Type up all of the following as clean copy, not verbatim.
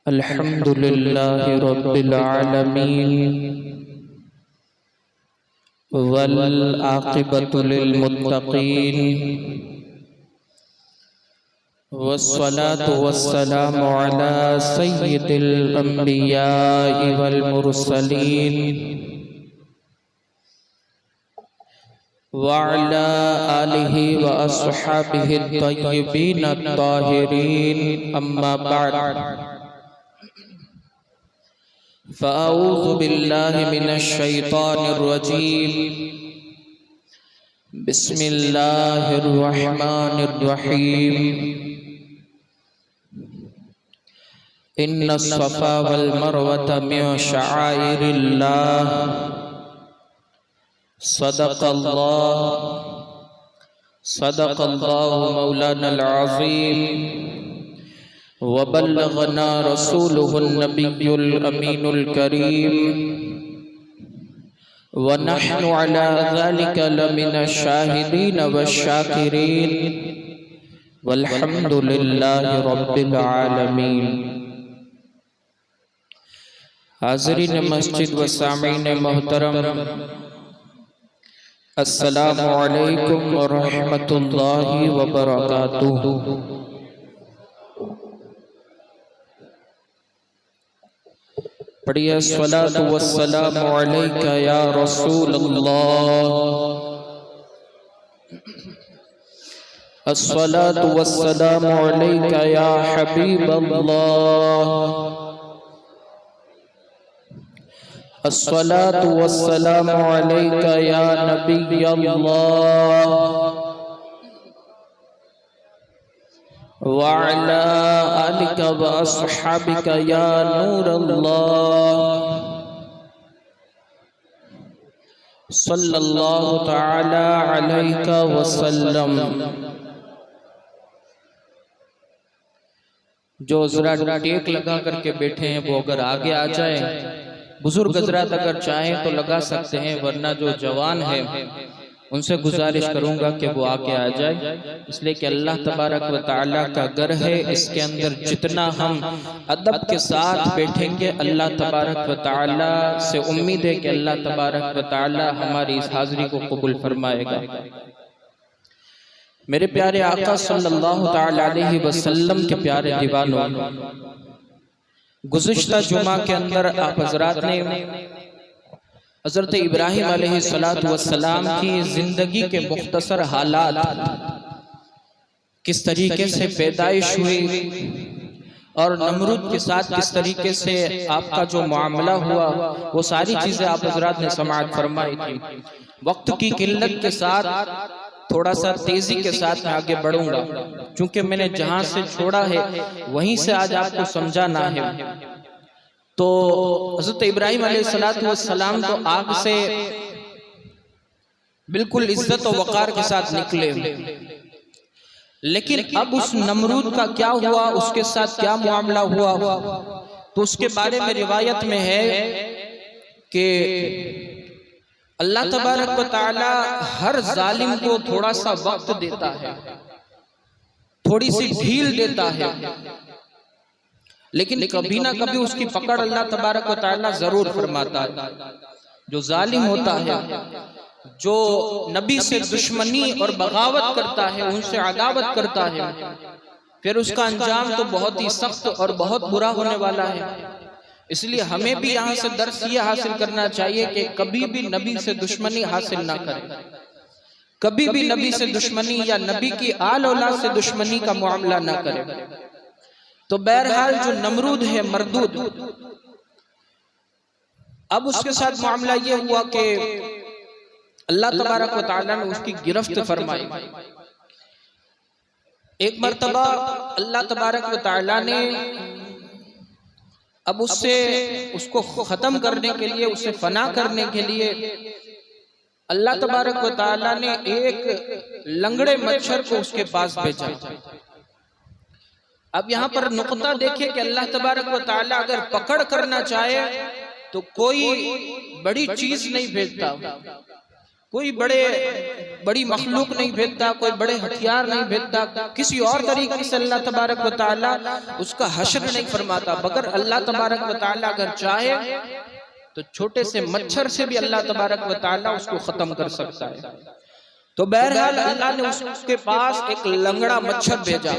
الحمد لله رب العالمين والعاقبة للمتقين والصلاة والسلام على سيد الأنبياء والمرسلين وعلى آله وأصحابه الطيبين الطاهرين أما بعد فأعوذ بالله من الشيطان الرجيم بسم الله الرحمن الرحيم إن الصفا والمروة من شعائر الله صدق الله مولانا العظيم وبلغنا رسوله النبي الأمين الكريم ونحن على ذلك لمن الشاهدين والشاكرين والحمد لله رب العالمين. حاضرین مسجد و سامعین محترم، السلام علیکم ورحمۃ اللہ وبرکاتہ. پڑھیے الصلاۃ والسلام علیک یا رسول اللہ، الصلاۃ والسلام علیک یا حبیب اللہ، الصلاۃ والسلام علیک یا نبی اللہ وعلى آلك وأصحابك يا نور الله. صلی اللہ تعالی علیہ وسلم. جو ذرا ٹیک لگا کر کے بیٹھے ہیں وہ اگر آگے آ جائیں، بزرگ حضرات اگر چاہیں تو لگا سکتے ہیں، ورنہ جو جوان ہے ان سے گزارش کروں گا کہ وہ آگے آ جائے، اس لیے کہ اللہ تبارک و تعالیٰ کا گھر ہے. اس کے اندر جتنا ہم ادب کے ساتھ بیٹھیں گے، اللہ تبارک و تعالیٰ سے امید ہے کہ اللہ تبارک و تعالیٰ ہماری اس حاضری کو قبول فرمائے گا. میرے پیارے آقا صلی اللہ تعالیٰ علیہ وسلم کے پیارے دیوانوں، گزشتہ جمعہ کے اندر آپ حضرات نے حضرت ابراہیم علیہ السلام کی زندگی کے مختصر حالات، کس طریقے سے پیدائش ہوئی اور نمرود کے ساتھ کس طریقے سے آپ کا جو معاملہ ہوا، وہ ساری چیزیں آپ حضرات نے سماعت فرمائی تھی. وقت کی قلت کے ساتھ تھوڑا سا تیزی کے ساتھ میں آگے بڑھوں گا، چونکہ میں نے جہاں سے چھوڑا ہے وہیں سے آج آپ کو سمجھانا ہے. تو حضرت ابراہیم علیہ السلام تو آگ سے بالکل عزت و وقار کے ساتھ نکلے، لیکن اب اس نمرود کا کیا ہوا، اس کے ساتھ کیا معاملہ ہوا، تو اس کے بارے میں روایت میں ہے کہ اللہ تبارک و تعالی ہر ظالم کو تھوڑا سا وقت دیتا ہے، تھوڑی سی ڈھیل دیتا ہے، لیکن کبھی نہ کبھی اس کی پکڑ اللہ تبارک و تعالیٰ ضرور فرماتا ہے. جو ظالم ہوتا ہے، جو نبی سے دشمنی اور بغاوت کرتا ہے، ان سے عداوت کرتا ہے، پھر اس کا انجام تو بہت ہی سخت اور بہت برا ہونے والا ہے. اس لیے ہمیں بھی یہاں سے درس یہ حاصل کرنا چاہیے کہ کبھی بھی نبی سے دشمنی حاصل نہ کریں، کبھی بھی نبی سے دشمنی یا نبی کی آل اولاد سے دشمنی کا معاملہ نہ کریں. تو بہرحال جو نمرود ہے مردود، اب اس کے ساتھ معاملہ یہ ہوا کہ اللہ تبارک و تعالیٰ نے اس کی گرفت فرمائی. ایک مرتبہ اللہ تبارک و تعالیٰ نے اب اس کو ختم کرنے کے لیے، اسے فنا کرنے کے لیے اللہ تبارک و تعالیٰ نے ایک لنگڑے مچھر کو اس کے پاس بھیجا. اب یہاں پر نقطہ دیکھیں کہ اللہ تبارک و تعالیٰ اگر پکڑ کرنا چاہے تو کوئی بڑی چیز نہیں بھیجتا، کوئی بڑی مخلوق نہیں بھیجتا، کوئی بڑے ہتھیار نہیں بھیجتا، کسی اور طریقے سے اللہ تبارک و تعالیٰ اس کا حشر نہیں فرماتا، مگر اللہ تبارک و تعالیٰ اگر چاہے تو چھوٹے سے مچھر سے بھی اللہ تبارک و تعالیٰ اس کو ختم کر سکتا ہے۔ تو بہرحال اللہ نے اس کے پاس ایک لنگڑا مچھر بھیجا،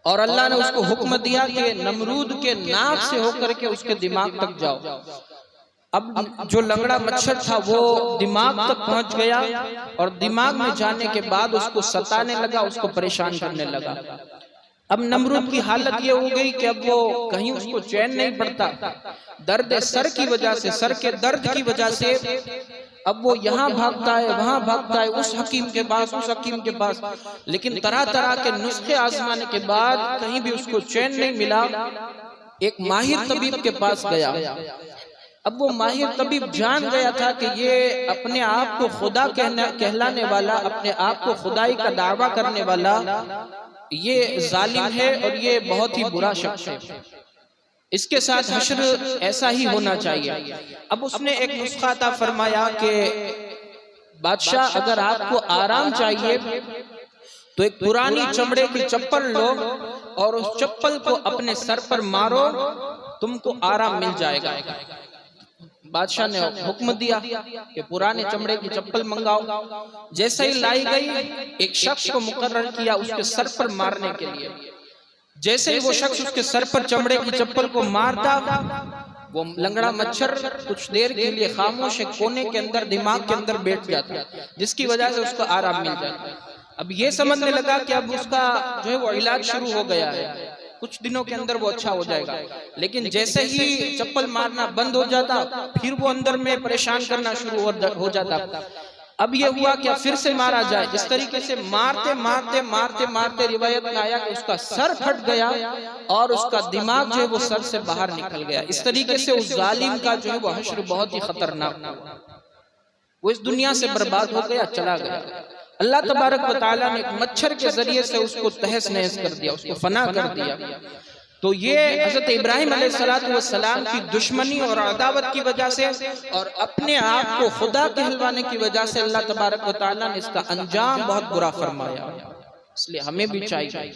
اور اللہ نے اس کو حکم دیا کہ نمرود کے ناک سے ہو کر کے اس کے دماغ تک جاؤ۔ اب جو لنگڑا مچھر تھا وہ دماغ تک پہنچ گیا، اور دماغ میں جانے کے بعد اس کو ستانے لگا، اس کو پریشان کرنے لگا۔ اب نمرود کی حالت یہ ہو گئی کہ اب وہ کہیں اس کو چین نہیں پڑتا، درد سر کی وجہ سے، سر کے درد کی وجہ سے اب وہ یہاں بھاگتا ہے، وہاں بھاگتا ہے، اس حکیم کے پاس، اس حکیم کے پاس، لیکن طرح طرح کے نسخے آزمانے کے بعد کہیں بھی اس کو چین نہیں ملا۔ ایک ماہر طبیب کے پاس گیا۔ اب وہ ماہر طبیب جان گیا تھا کہ یہ اپنے آپ کو خدا کہلانے والا، اپنے آپ کو خدائی کا دعویٰ کرنے والا یہ ظالم ہے، اور یہ بہت ہی برا شخص ہے، اس کے ساتھ حشر ایسا ہی ہونا چاہیے۔ اب اس نے ایک نسخہ عطا فرمایا کہ بادشاہ اگر آپ کو آرام چاہیے تو ایک پرانی چمڑے کی چپل لو اور اس چپل کو اپنے سر پر مارو، تم کو آرام مل جائے گا۔ بادشاہ نے حکم دیا کہ پرانے چمڑے کی چپل منگاؤ۔ جیسے ہی لائی گئی، ایک شخص کو مقرر کیا اس کے سر پر مارنے کے لیے۔ جیسے ہی وہ شخص اس کے سر پر چمڑے کی چپل کو مارتا، وہ لنگڑا مچھر کچھ دیر کے لیے خاموش کونے کے اندر، دماغ کے اندر بیٹھ جاتا، جس کی وجہ سے اس کو آرام مل جاتا۔ اب یہ سمجھنے لگا کہ اب اس کا جو ہے وہ علاج شروع ہو گیا ہے، کچھ دنوں کے اندر وہ اچھا ہو جائے گا۔ لیکن جیسے ہی چپل مارنا بند ہو جاتا، پھر وہ اندر میں پریشان کرنا شروع ہو جاتا۔ اب یہ ہوا کہ پھر سے مارا جائے۔ اس طریقے سے مارتے مارتے مارتے مارتے روایت میں آیا کہ اس کا سر پھٹ گیا اور اس کا دماغ جو ہے وہ سر سے باہر نکل گیا۔ اس طریقے سے اس ظالم کا جو ہے وہ حشر بہت ہی خطرناک ہوا، وہ اس دنیا سے برباد ہو گیا، چلا گیا۔ اللہ تبارک و تعالیٰ نے ایک مچھر کے ذریعے سے اس کو تہس نہس کر دیا، اس کو فنا کر دیا۔ تو یہ حضرت ابراہیم علیہ السلام کی دشمنی اور عداوت کی وجہ سے اور اپنے آپ کو خدا کہلوانے کی وجہ سے اللہ تبارک و تعالیٰ نے اس کا انجام بہت برا فرمایا۔ اس لیے ہمیں بھی چاہیے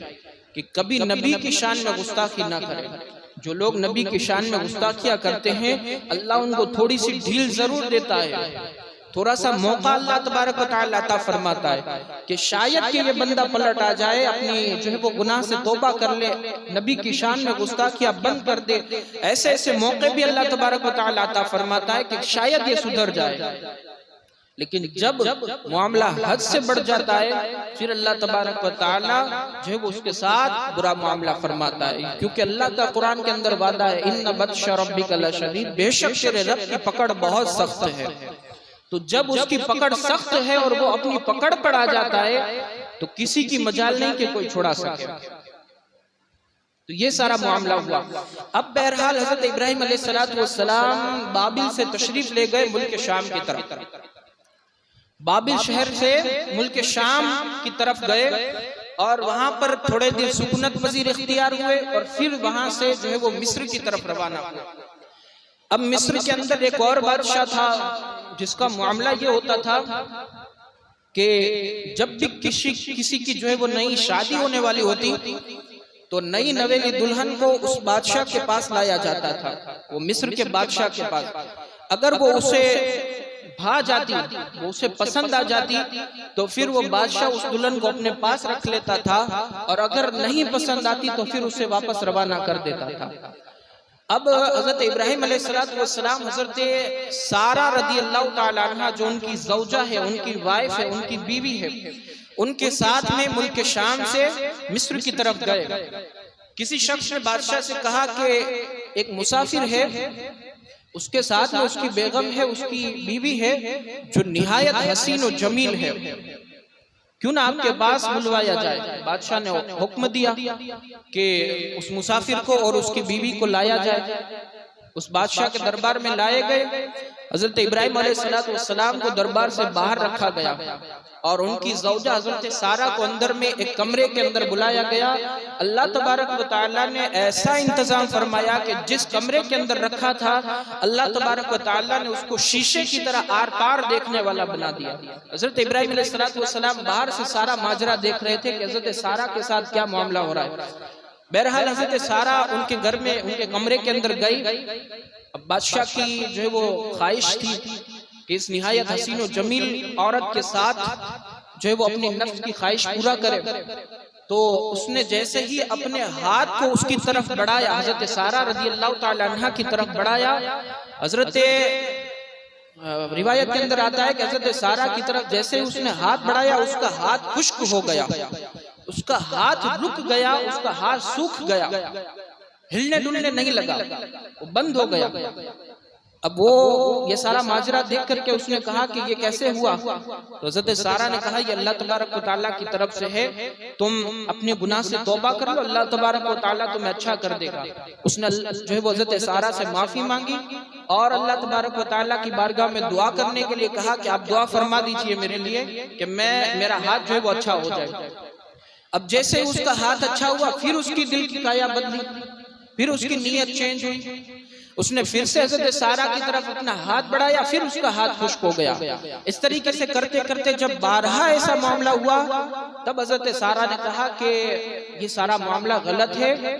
کہ کبھی نبی کی شان میں گستاخی نہ کریں۔ جو لوگ نبی کی شان میں گستاخیاں کرتے ہیں، اللہ ان کو تھوڑی سی ڈھیل ضرور دیتا ہے، تھوڑا سا موقع اللہ تبارک و تعالیٰ عطا فرماتا ہے کہ شاید کہ یہ بندہ پلٹ آ جائے، اپنی جو ہے وہ گناہ سے توبہ کر لے، نبی کی شان میں گستاخیاں بند کر دے۔ ایسے ایسے موقع بھی اللہ تبارک و تعالیٰ عطا فرماتا ہے کہ شاید یہ سدھر جائے۔ لیکن جب معاملہ حد سے بڑھ جاتا ہے، پھر اللہ تبارک و تعالیٰ جو ہے وہ اس کے ساتھ برا معاملہ فرماتا ہے، کیونکہ اللہ کا قرآن کے اندر وعدہ ہے ان بطش ربک لشدید، بے شک تیرے رب کی پکڑ بہت سخت ہے۔ تو جب اس کی پکڑ سخت ہے اور وہ اپنی پکڑ پر آ جاتا ہے تو کسی کی مجال نہیں کہ کوئی چھوڑا سکے۔ تو یہ سارا معاملہ ہوا۔ اب بہرحال حضرت ابراہیم علیہ السلام بابل سے تشریف لے گئے ملک شام کی طرف۔ بابل شہر سے ملک شام کی طرف گئے اور وہاں پر تھوڑے دن سکونت پذیر اختیار ہوئے، اور پھر وہاں سے جو ہے وہ مصر کی طرف روانہ ہوئے۔ اب مصر کے اندر ایک اور بادشاہ تھا جس کا معاملہ یہ ہوتا تھا کہ جب بھی کسی کی جو ہے وہ نئی شادی ہونے والی ہوتی تو نئی نویلی دلہن کو اس بادشاہ کے پاس لایا جاتا تھا، وہ مصر کے بادشاہ کے پاس۔ اگر وہ اسے بھا جاتی، وہ اسے پسند آ جاتی، تو پھر وہ بادشاہ اس دلہن کو اپنے پاس رکھ لیتا تھا، اور اگر نہیں پسند آتی تو پھر اسے واپس روانہ کر دیتا تھا۔ اب حضرت ابراہیم علیہ السلام حضرت سارہ رضی اللہ تعالیٰ عنہ جو ان کی زوجہ ہے، ان کی وائف ہے، ان کی بیوی ہے، ان کے ساتھ میں ملک شام سے مصر کی طرف گئے۔ کسی شخص نے بادشاہ سے کہا کہ ایک مسافر ہے، اس کے ساتھ میں اس کی بیگم ہے، اس کی بیوی ہے جو نہایت حسین و جمیل ہے، کیوں نہ آپ کے پاس بلوایا جائے۔ بادشاہ نے حکم دیا کہ اس مسافر کو اور اس کی بیوی کو لایا جائے۔ اس بادشاہ کے دربار میں لائے گئے۔ حضرت ابراہیم علیہ السلام کو دربار سے باہر رکھا گیا۔ اور ان کی زوجہ حضرت سارہ کو اندر میں ایک کمرے کے اندر بلایا گیا. اللہ تبارک و تعالیٰ نے ایسا انتظام فرمایا کہ جس کمرے کے اندر رکھا تھا اللہ تبارک و تعالیٰ نے اس کو شیشے کی طرح آر پار دیکھنے والا بنا دیا. حضرت ابراہیم علیہ السلام باہر سے سارا ماجرا دیکھ رہے تھے کہ حضرت سارہ کے ساتھ کیا معاملہ ہو رہا ہے. بہرحال حضرت سارہ ان کے گھر میں ان کے کمرے کے اندر گئی. اب بادشاہ کی جو ہے وہ خواہش تھی کہ اس نہایت حسین و جمیل عورت کے ساتھ جو ہے وہ اپنی نفس کی خواہش پورا کرے. تو اس نے جیسے ہی اپنے ہاتھ کو اس کی طرف بڑھایا, حضرت سارہ رضی اللہ تعالی عنہ کی طرف بڑھایا, حضرت روایت کے اندر آتا ہے کہ حضرت سارہ کی طرف جیسے ہی اس نے ہاتھ بڑھایا اس کا ہاتھ خشک ہو گیا, اس کا ہاتھ رک گیا, اس کا ہاتھ سوکھ گیا, ہلنے ڈلنے نہیں لگا, وہ بند ہو گیا. اب وہ یہ سارا ماجرا دیکھ کر کے اس نے کہا کہ یہ کیسے ہوا؟ تو حضرت سارہ نے کہا یہ اللہ تبارک و تعالیٰ کی طرف سے ہے, تم اپنے گناہ سے توبہ کر لو, اللہ تبارک و تعالیٰ تمہیں اچھا کر دے گا. اس نے جو ہے وہ حضرت سارہ سے معافی مانگی اور اللہ تبارک و تعالیٰ کی بارگاہ میں دعا کرنے کے لیے کہا کہ آپ دعا فرما دیجئے میرے لیے کہ میرا ہاتھ جو ہے وہ اچھا ہو جائے. اب جیسے اس کا ہاتھ اچھا ہوا پھر اس کی دل کی کایا بدلی, پھر اس کی نیت چینج ہوئی. اس نے پھر سے حضرت سارہ کی طرف اپنا ہاتھ بڑھایا, پھر اس کا ہاتھ خشک ہو گیا. اس طریقے سے کرتے کرتے جب بارہا ایسا معاملہ ہوا تب حضرت سارہ نے کہا کہ یہ سارا معاملہ غلط ہے,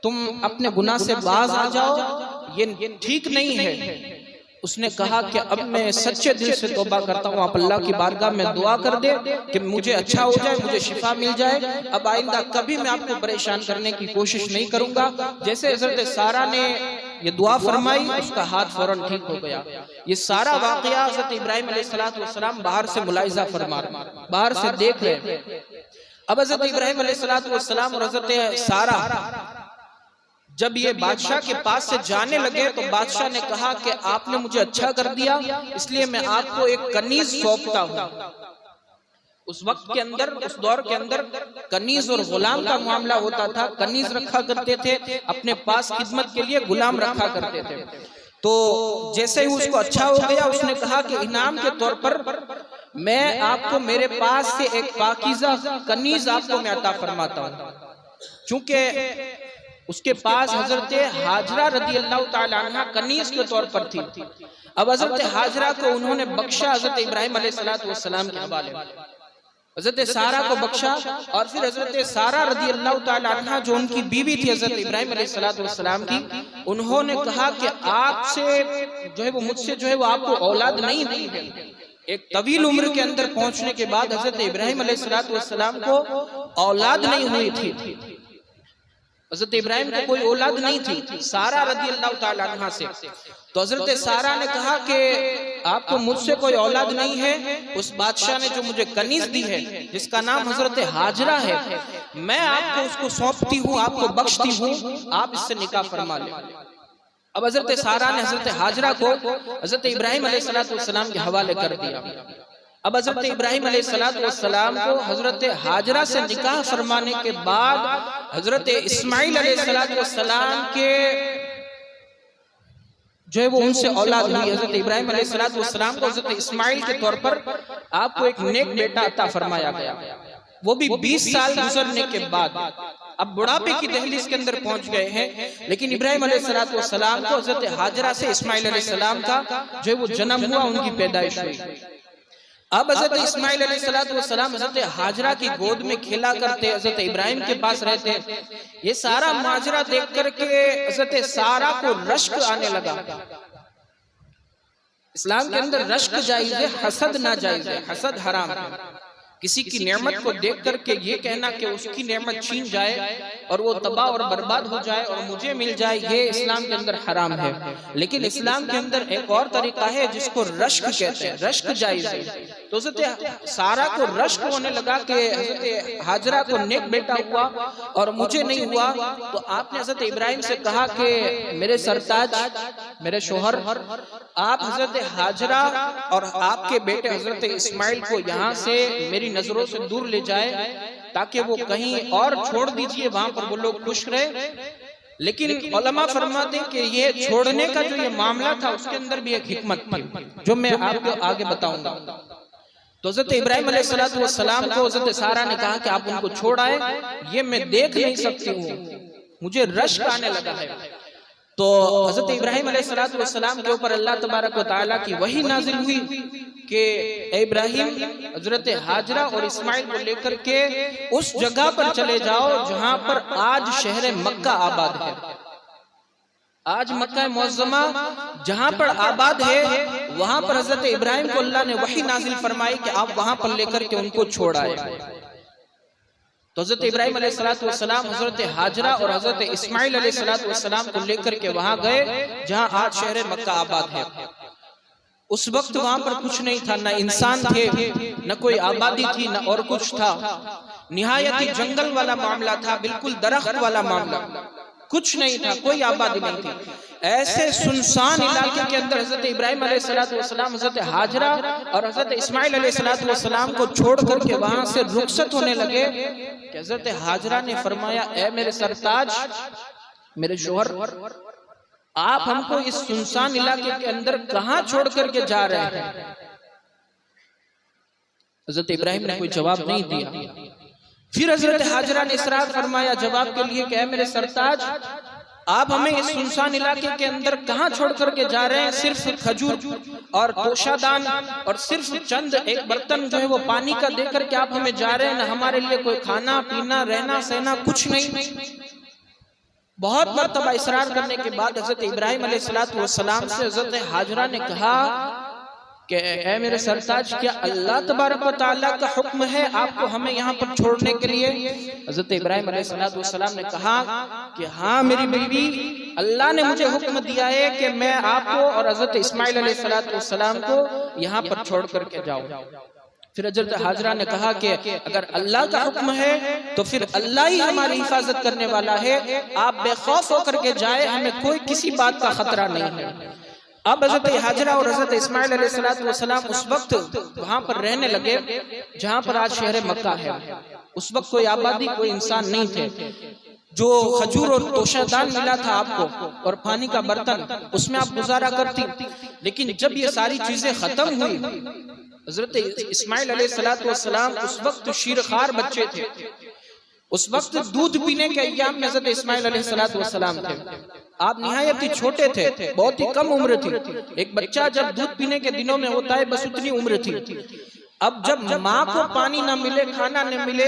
تم اپنے گناہ سے باز آ جاؤ, یہ ٹھیک نہیں ہے. اس نے کہا کہ اب میں سچے دل سے توبہ کرتا ہوں, آپ اللہ کی بارگاہ میں دعا کر دے کہ مجھے اچھا ہو جائے, مجھے شفا مل جائے, اب آئندہ کبھی میں آپ کو پریشان کرنے کی کوشش نہیں کروں گا. جیسے حضرت سارہ نے یہ دعا فرمائی اس کا ہاتھ فوراً ٹھیک ہو گیا. یہ سارا واقعہ حضرت ابراہیم علیہ السلام باہر سے ملاحظہ فرما رہے, باہر سے دیکھ رہے. اب حضرت ابراہیم علیہ السلام اور حضرت سارہ جب یہ بادشاہ کے پاس سے جانے لگے تو بادشاہ نے کہا کہ آپ نے مجھے اچھا کر دیا, اس لیے میں آپ کو ایک کنیز سونپتا ہوں. اس وقت کے اندر, اس دور کے اندر کنیز اور غلام کا معاملہ ہوتا تھا. کنیز رکھا کرتے تھے, اپنے پاس خدمت کے لیے غلام رکھا کرتے تھے. تو جیسے ہی اس کو اچھا ہو گیا اس نے کہا کہ انعام کے طور پر میں آپ کو میرے پاس سے ایک پاکیزہ کنیز آپ کو میں عطا فرماتا ہوں. چونکہ اس کے پاس حضرت حاجرہ رضی اللہ تعالی عنہ کنیز کے طور پر تھی. اب حضرت حاجرہ کو انہوں نے بخشا حضرت ابراہیم علیہ السلام کے حوالے, حضرت سارہ کو بخشا, اور پھر حضرت سارہ رضی اللہ تعالی عنہ جو ان کی بیوی تھی حضرت ابراہیم علیہ السلام کی, انہوں نے کہا کہ آپ سے جو ہے وہ مجھ سے جو ہے وہ آپ کو اولاد نہیں ہوئی ہے. ایک طویل عمر کے اندر پہنچنے کے بعد حضرت ابراہیم علیہ السلام کو اولاد نہیں ہوئی تھی. حضرت ابراہیم کو کوئی اولاد نہیں تھی سارہ رضی اللہ تعالی عنہ سے. تو حضرت سارہ نے کہا کہ آپ کو مجھ سے کوئی اولاد نہیں ہے, اس بادشاہ نے جو مجھے کنیز دی ہے جس کا نام حضرت حاجرہ ہے, میں آپ کو اس کو سونپتی ہوں, آپ کو بخشتی ہوں, آپ اس سے نکاح فرما لیں. اب حضرت سارہ نے حضرت حاجرہ کو حضرت ابراہیم علیہ السلام کے حوالے کر دیا. اب حضرت ابراہیم علیہ السلام کو حضرت حاجرہ سے نکاح فرمانے کے بعد حضرت اسماعیل علیہ السلام کے جو ہے وہ ان سے اولاد ہوئی. حضرت ابراہیم علیہ السلام کو حضرت اسماعیل کے طور پر آپ کو ایک نیک بیٹا عطا فرمایا گیا, وہ بھی 20 سال گزرنے کے بعد. اب بڑھاپے کی دہلیز کے اندر پہنچ گئے ہیں, لیکن ابراہیم علیہ السلام کو حضرت حاجرہ سے اسماعیل علیہ السلام کا جو ہے وہ جنم ہوا, ان کی پیدائش ہوئی. اب حضرت اسماعیل علیہ السلام حضرت حاجرہ کی گود میں کھیلا کرتے, حضرت ابراہیم کے پاس رہتے. یہ سارا ماجرہ دیکھ کر کے حضرت سارہ کو رشک آنے لگا. اسلام کے اندر رشک جائز ہے, حسد ناجائز ہے, حسد حرام ہے. کسی کی نعمت کو دیکھ کر کے یہ کہنا کہ اس کی نعمت چھین جائے اور وہ تباہ اور برباد ہو جائے اور مجھے مل جائے, یہ اسلام کے اندر حرام ہے. لیکن اسلام کے اندر ایک اور طریقہ ہے جس کو رشک کہتے ہیں, رشک جائز ہے. تو حضرت سارہ کو رشک ہونے لگا کہ حضرت حاجرہ کو نیک بیٹا ہوا اور مجھے نہیں ہوا. تو آپ نے حضرت ابراہیم سے کہا کہ میرے سرتاج, میرے شوہر, آپ حضرت حاجرہ اور آپ کے بیٹے حضرت اسماعیل کو یہاں سے میری نظروں سے دور لے جائے تاکہ وہ کہیں اور چھوڑ دیجئے, وہاں پر وہ لوگ خوش رہے. لیکن علماء فرماتے ہیں کہ یہ چھوڑنے کا جو یہ معاملہ تھا اس کے اندر بھی ایک حکمت تھی جو میں آپ کو آگے بتاؤں گا. تو حضرت ابراہیم علیہ السلام کو حضرت سارہ نے کہا کہ آپ ان کو چھوڑ آئے، یہ میں دیکھ نہیں سکتی ہوں، مجھے رشک آنے لگا ہے۔ تو حضرت ابراہیم علیہ السلام کے اوپر اللہ تبارک و تعالیٰ کی وحی نازل ہوئی کہ اے ابراہیم، حضرت ہاجرہ اور اسماعیل کو لے کر کے اس جگہ پر چلے جاؤ جہاں پر آج شہر مکہ آباد ہے۔ آج مکہ معظمہ جہاں پر آباد ہے، وہاں پر حضرت ابراہیم کو اللہ نے وحی نازل فرمائی کہ آپ وہاں پر لے کر کے ان کو چھوڑ آئے۔ تو حضرت ابراہیم علیہ السلام حضرت ہاجرہ اور حضرت اسماعیل علیہ السلام کو لے کر کے وہاں گئے جہاں آج شہر مکہ آباد ہے۔ اس وقت وہاں پر کچھ نہیں تھا، نہ انسان تھے، نہ کوئی آبادی تھی، نہ اور کچھ تھا، نہایت جنگل والا معاملہ تھا، بالکل درخت والا معاملہ، کچھ نہیں تھا، کوئی آبادی نہیں تھی۔ ایسے سنسان علاقے کے اندر حضرت ابراہیم علیہ السلام حضرت ہاجرہ اور حضرت اسماعیل علیہ السلام کو چھوڑ کر کے وہاں سے رخصت ہونے لگے کہ حضرت ہاجرہ نے فرمایا، اے میرے سرتاج، میرے شوہر، آپ ہم کو اس سنسان علاقے کے اندر کہاں چھوڑ کر کے جا رہے ہیں؟ حضرت ابراہیم نے کوئی جواب نہیں دیا۔ پھر حضرت ہاجرہ نے اصرار فرمایا جواب کے لیے کہ اے میرے سرتاج، آپ ہمیں اس سنسان علاقے کے اندر کہاں چھوڑ کر کے جا رہے ہیں؟ صرف کھجور اور توشہ دان اور صرف چند ایک برتن جو ہے وہ پانی کا دے کر کے آپ ہمیں جا رہے ہیں، نہ ہمارے لیے کوئی کھانا پینا رہنا سہنا کچھ نہیں۔ بہت مرتبہ اصرار کرنے کے بعد حضرت ابراہیم علیہ السلام سے حضرت ہاجرہ نے کہا کہ اے میرے سرتاج، کیا اللہ تبارک و تعالیٰ کا حکم ہے آپ کو ہمیں یہاں پر چھوڑنے کے لیے؟ حضرت ابراہیم علیہ السلام نے کہا کہ ہاں میری بیوی، اللہ نے مجھے حکم دیا ہے کہ میں آپ کو اور حضرت اسماعیل علیہ السلام کو یہاں پر چھوڑ کر کے جاؤں۔ پھر حضرت ہاجرہ نے کہا کہ اگر اللہ کا حکم ہے تو پھر اللہ ہی ہماری حفاظت کرنے والا ہے، آپ بے خوف ہو کر کے جائے، ہمیں کوئی کسی بات کا خطرہ نہیں ہے۔ اب حضرت ہاجرہ اور حضرت اسماعیل علیہ السلام اس وقت وہاں پر رہنے لگے جہاں پر آج شہر مکہ ہے۔ اس وقت کوئی آبادی، کوئی انسان نہیں تھے۔ جو کھجور اور توشہ دان ملا تھا آپ کو اور پانی کا برتن، اس میں آپ گزارا کرتی، لیکن جب یہ ساری چیزیں ختم ہوئی، حضرت اسماعیل علیہ السلام اس وقت شیرخوار بچے تھے۔ اس وقت دودھ پینے کے ایام میں حضرت اسماعیل علیہ السلام تھے۔ آپ نہایت ہی چھوٹے تھے، بہت ہی کم عمر تھی۔ ایک بچہ جب دودھ پینے کے دنوں میں ہوتا ہے بس اتنی عمر تھی۔ اب جب ماں کو پانی نہ ملے، کھانا نہ ملے،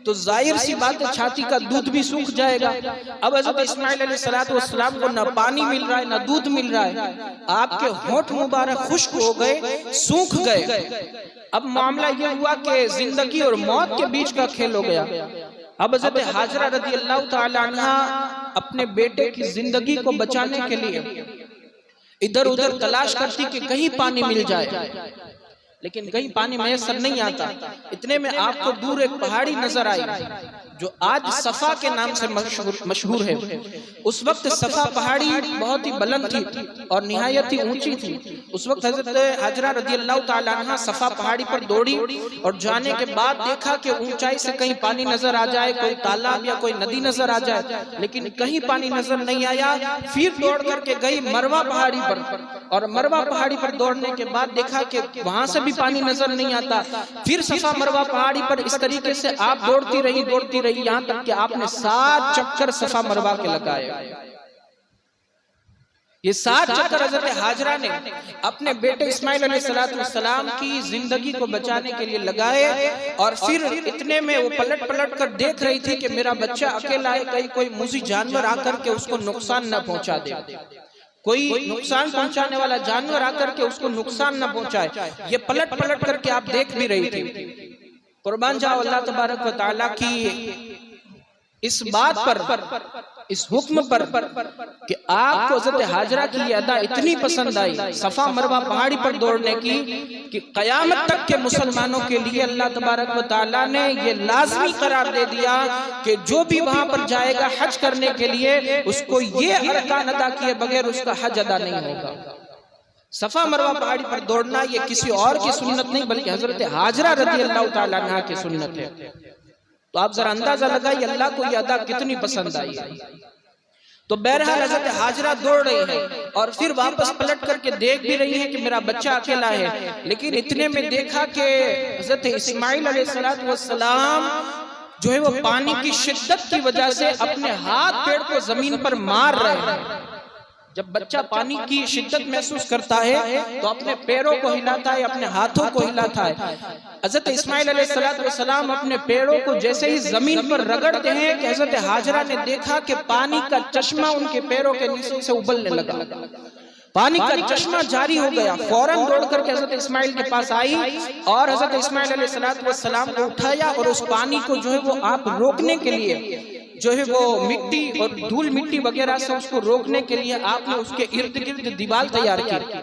تو ظاہر سی بات ہے چھاتی کا دودھ بھی سوکھ جائے گا۔ اب حضرت اسماعیل علیہ السلام کو نہ پانی مل رہا ہے نہ دودھ مل رہا ہے، آپ کے ہونٹ مبارک خشک ہو گئے، سوکھ گئے۔ اب معاملہ یہ ہوا کہ زندگی اور موت کے بیچ کا کھیل ہو گیا۔ اب حضرت ہاجرہ رضی اللہ تعالی عنہ اپنے بیٹے کی زندگی کو بچانے کے لیے ادھر ادھر تلاش کرتی کہ کہیں پانی مل جائے، لیکن کہیں پانی میسر نہیں آتا۔ اتنے میں آپ کو دور ایک پہاڑی نظر آئی جو آج صفا کے نام سے مشہور ہے۔ اس وقت صفا پہاڑی بہت ہی بلند تھی اور نہایت ہی اونچی تھی۔ اس وقت حضرت ہاجرہ رضی اللہ تعالی عنہ صفا پہاڑی پر دوڑی اور جانے کے بعد دیکھا کہ اونچائی سے کہیں پانی نظر آ جائے، کوئی تالاب یا کوئی ندی نظر آ جائے، لیکن کہیں پانی نظر نہیں آیا۔ پھر دوڑ کر کے گئی مروہ پہاڑی پر، اور مروہ پہاڑی پر دوڑنے کے بعد دیکھا کہ وہاں سے بھی پانی نظر نہیں آتا۔ پھر صفا مروہ پہاڑی پر اس طریقے سے آپ دوڑتی رہی یہاں تک کہ آپ نے 7 چکر صفا مروہ کے لگائے۔ یہ 7 چکر حضرت ہاجرہ نے اپنے بیٹے اسماعیل علیہ السلام کی زندگی کو بچانے کے لیے لگائے، اور پھر اتنے میں وہ پلٹ پلٹ کر دیکھ رہی تھی کہ میرا بچہ اکیلا ہے، کہیں کوئی موذی جانور آ کر کے اس کو نقصان نہ پہنچا دے، کوئی نقصان پہنچانے والا جانور آ کر کے اس کو نقصان نہ پہنچائے۔ یہ پلٹ پلٹ کر کے آپ دیکھ بھی رہی تھی۔ قربان جاؤ اللہ تبارک و تعالیٰ کی اس بات پر، اس حکم پر کہ آپ کو حضرت ہاجرہ کی یہ ادا اتنی پسند آئی صفا مروہ پہاڑی پر دوڑنے کی کہ قیامت تک کے مسلمانوں کے لیے اللہ تبارک و تعالیٰ نے یہ لازمی قرار دے دیا کہ جو بھی وہاں پر جائے گا حج کرنے کے لیے، اس کو یہ ارکان ادا کیے بغیر اس کا حج ادا نہیں ہوگا۔ صفا مروہ پہاڑی پر دوڑنا یہ کسی اور کی سنت نہیں بلکہ حضرت ہاجرہ رضی اللہ تعالیٰ عنہ کی سنت ہے۔ تو آپ ذرا اندازہ لگائیے اللہ کو یہ ادا کتنی پسند آئی ہے۔ تو بہرحال حضرت حاجرہ دوڑ رہی ہے اور پھر واپس پلٹ کر کے دیکھ بھی رہی ہے کہ میرا بچہ اکیلا ہے، لیکن اتنے میں دیکھا کہ حضرت اسماعیل علیہ السلام جو ہے وہ پانی کی شدت کی وجہ سے اپنے ہاتھ پیر کو زمین پر مار رہے ہیں۔ جب بچہ پانی کی شدت محسوس کرتا ہے تو اپنے پیروں کو ہلاتا ہے، اپنے ہاتھوں کو ہلاتا ہے۔ حضرت اسماعیل علیہ السلام اپنے پیروں کو جیسے ہی زمین پر رگڑتے ہیں کہ حضرت حاجرہ نے دیکھا کہ پانی کا چشمہ ان کے پیروں کے نیچے سے ابلنے لگا، پانی کا چشمہ جاری ہو گیا۔ فوراً دوڑ کر کے حضرت اسماعیل کے پاس آئی اور حضرت اسماعیل علیہ السلام کو اٹھایا اور اس پانی کو جو ہے وہ آپ روکنے کے لیے جو ہے وہ مٹی اور دھول مٹی وغیرہ سے اس کو روکنے کے لیے آپ نے اس کے ارد گرد دیوار تیار کی۔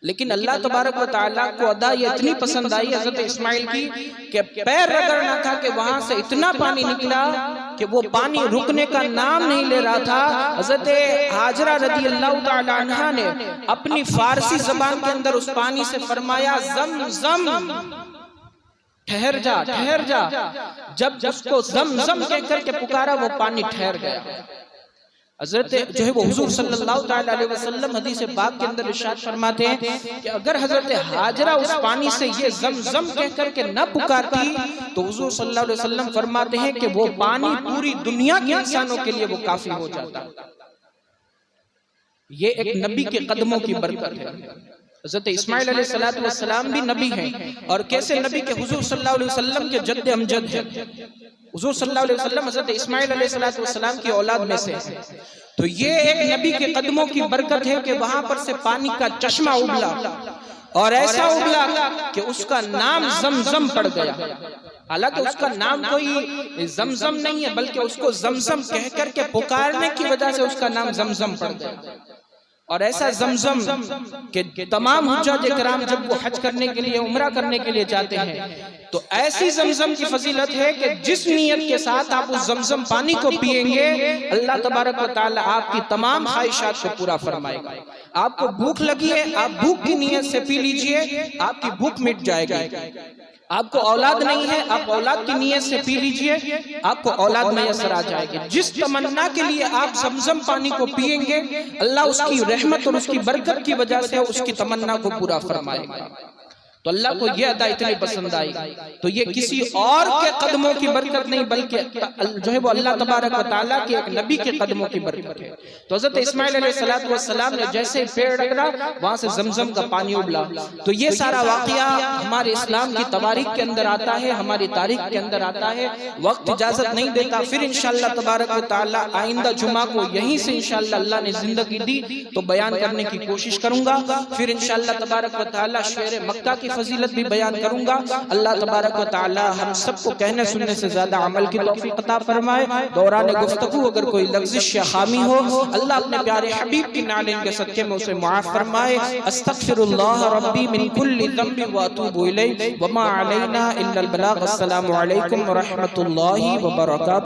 لیکن اللہ تبارک و تعالیٰ کو ادا یہ اتنی پسند آئی حضرت اسماعیل کی کہ پیر رگڑنا تھا کہ وہاں سے اتنا پانی نکلا کہ وہ پانی رکنے کا نام نہیں لے رہا تھا۔ حضرت حاجرہ رضی اللہ تعالیٰ عنہا نے اپنی فارسی زبان کے اندر اس پانی سے فرمایا زم زم، ٹھہر جا ٹھہر جا۔ جب اس کو زم زم کہہ کر کے پکارا وہ پانی ٹھہر گیا۔ حضرت جو ہے وہ حضور صلی اللہ علیہ وسلم حدیث پاک کے اندر ارشاد فرماتے ہیں کہ اگر حضرت حاجرہ اس پانی سے یہ زم زم کہہ کر کے نہ پکارتی تو حضور صلی اللہ علیہ وسلم فرماتے ہیں کہ وہ پانی پوری دنیا کے انسانوں کے لیے وہ کافی ہو جاتا۔ یہ ایک نبی کے قدموں کی برکت ہے۔ حضرت اسماعیل علیہ السلام بھی نبی ہیں، اور کیسے نبی کہ حضور صلی اللہ علیہ وسلم کے جد امجد ہیں۔ حضور صلی اللہ علیہ وسلم حضرت اسماعیل علیہ السلام کی اولاد میں سے ہیں۔ تو یہ ایک نبی کے قدموں کی برکت ہے کہ وہاں پر سے پانی کا چشمہ ابلا، اور ایسا ابلا کہ اس کا نام زمزم پڑ گیا۔ حالانکہ اس کا نام کوئی زمزم نہیں ہے، بلکہ اس کو زمزم کہہ کر کے پکارنے کی وجہ سے اس کا نام زمزم پڑ گیا۔ اور ایسا زمزم کہ تمام حجاج کرام جب وہ حج کرنے کے لیے عمرہ کرنے کے لیے جاتے ہیں تو ایسی زمزم کی فضیلت ہے کہ جس نیت کے ساتھ آپ اس زمزم پانی کو پیئیں گے اللہ تبارک و تعالی آپ کی تمام خواہشات کو پورا فرمائے گا۔ آپ کو بھوک لگی ہے، آپ بھوک کی نیت سے پی لیجئے، آپ کی بھوک مٹ جائے گی۔ آپ کو اولاد نہیں ہے، آپ اولاد کی نیت سے پی لیجئے، آپ کو اولاد میسر آ جائے گی۔ جس تمنا کے لیے آپ زمزم پانی کو پیئیں گے اللہ اس کی رحمت اور اس کی برکت کی وجہ سے اس کی تمنا کو پورا فرمائے گا۔ تو اللہ کو یہ عطا اتنی پسند آئی، تو یہ کسی اور کے قدموں کی برکت نہیں بلکہ جو ہے وہ اللہ تبارک و تعالیٰ کے ایک نبی کے قدموں کی برکت ہے۔ تو حضرت اسماعیل علیہ السلام نے جیسے پیڑ رگڑا وہاں سے زمزم کا پانی ابلا۔ تو یہ سارا واقعہ ہمارے اسلام کی تواریخ کے اندر آتا ہے، ہماری تاریخ کے اندر آتا ہے۔ وقت اجازت نہیں دیتا، پھر انشاءاللہ تبارک و تعالیٰ آئندہ جمعہ کو یہیں سے انشاءاللہ اللہ نے زندگی دی تو بیان کرنے کی کوشش کروں گا۔ پھر انشاءاللہ تبارک و تعالیٰ شعر مکہ کی فضیلت بھی بیان کروں گا۔ اللہ تبارک و تعالی ہم سب کو کہنے سننے سے زیادہ عمل کی توفیق عطا فرمائے۔ دوران گفتگو اگر کوئی لغزش یا خامی ہو اللہ اپنے پیارے حبیب کی نالین کے صدقے میں اسے معاف فرمائے۔ استغفر اللہ ربی من کل ذنب واتوب الیہ وما علینا الا البلاغ۔ السلام علیکم ورحمۃ اللہ وبرکاتہ۔